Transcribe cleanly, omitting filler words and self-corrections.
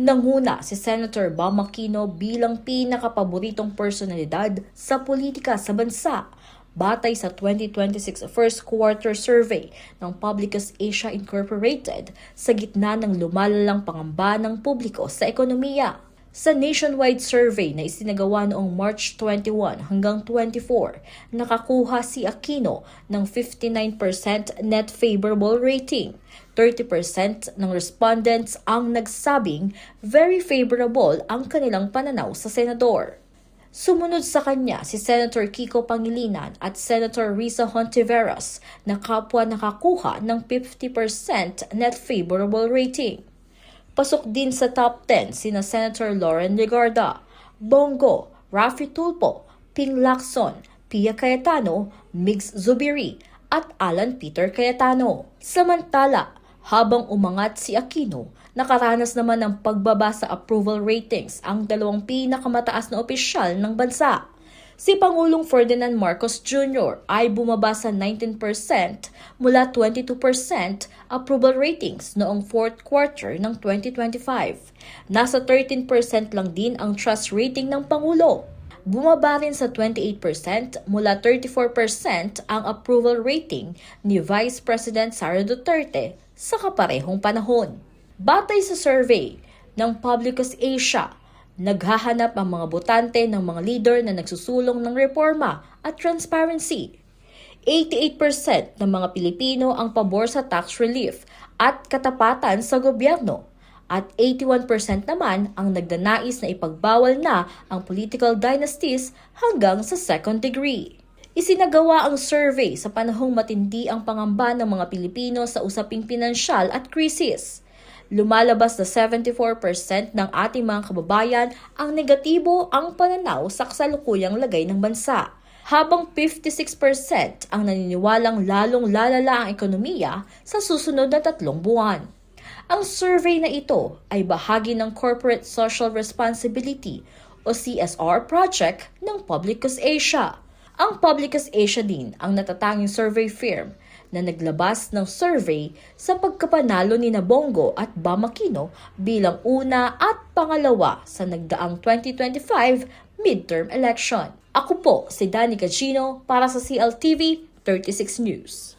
Nanguna si Senator Bam Aquino bilang pinakapaboritong personalidad sa politika sa bansa, batay sa 2026 first quarter survey ng Publicus Asia Incorporated sa gitna ng lumalalang pangamba ng publiko sa ekonomiya. Sa nationwide survey na isinagawa noong March 21 hanggang 24, nakakuha si Aquino ng 59% net favorable rating. 30% ng respondents ang nagsabing very favorable ang kanilang pananaw sa senador. Sumunod sa kanya si Senator Kiko Pangilinan at Senator Risa Hontiveros na kapwa nakakuha ng 50% net favorable rating. Pasok din sa top 10 sina Senator Loren Legarda, Bongo, Raffy Tulfo, Ping Lacson, Pia Cayetano, Migs Zubiri at Alan Peter Cayetano. Samantala, habang umangat si Aquino, nakaranas naman ng pagbaba sa approval ratings ang dalawang pinakamataas na opisyal ng bansa. Si Pangulong Ferdinand Marcos Jr. ay bumaba sa 19% mula 22% approval ratings noong fourth quarter ng 2025. Nasa 13% lang din ang trust rating ng Pangulo. Bumaba rin sa 28% mula 34% ang approval rating ni Vice President Sara Duterte sa kaparehong panahon. Batay sa survey ng Publicus Asia, naghahanap ang mga botante ng mga leader na nagsusulong ng reforma at transparency. 88% ng mga Pilipino ang pabor sa tax relief at katapatan sa gobyerno, at 81% naman ang nagdanais na ipagbawal na ang political dynasties hanggang sa second degree. Isinagawa ang survey sa panahong matindi ang pangamba ng mga Pilipino sa usaping pinansyal at krisis. Lumalabas na 74% ng ating mga kababayan ang negatibo ang pananaw sa kasalukuyang lagay ng bansa, habang 56% ang naniniwalang lalong lalala ang ekonomiya sa susunod na 3 buwan. Ang survey na ito ay bahagi ng Corporate Social Responsibility o CSR project ng Publicus Asia. Ang Publicus Asia din ang natatanging survey firm na naglabas ng survey sa pagkapanalo ni Bongo at Bam Aquino bilang una at pangalawa sa nagdaang 2025 midterm election. Ako po si Danny Gagino para sa CLTV 36 News.